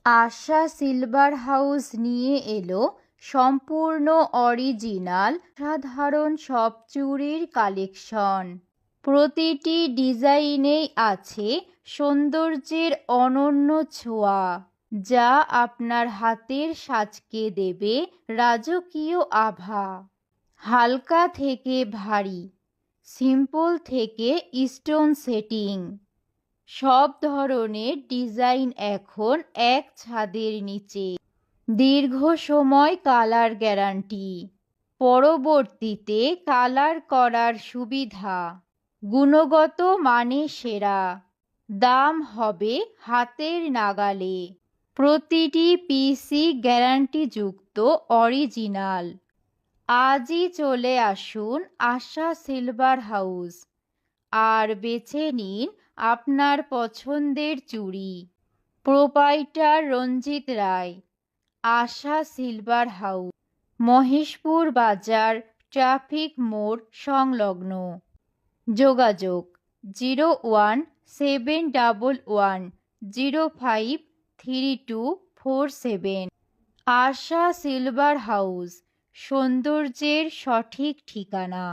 আশা silver house নিয়ে এলো সম্পূর্ণ অরিজিনাল সাধারণ সব চুড়ির কালেকশন। প্রতিটি ডিজাইনেই আছে সৌন্দর্যের অনন্য ছোঁয়া, যা আপনার হাতের সাজকে দেবে রাজকীয় আভা। হালকা থেকে ভারী, সিম্পল থেকে স্টোন সেটিং, সব ধরনের ডিজাইন এখন এক ছাদের নিচে। দীর্ঘ সময় কালার গ্যারান্টি, পরবর্তীতে কালার করার সুবিধা, গুণগত মানে সেরা, দাম হবে হাতের নাগালে। প্রতিটি পিসি গ্যারান্টিযুক্ত অরিজিনাল। আজই চলে আসুন আশা সিলভার হাউস আর বেছে নিন আপনার পছন্দের চুড়ি। প্রোপাইটার রঞ্জিত রায়, আশা সিলভার হাউস, মহেশপুর বাজার, ট্রাফিক মোড় সংলগ্ন। যোগাযোগ 0171105347। আশা সিলভার হাউস, সৌন্দর্যের সঠিক ঠিকানা।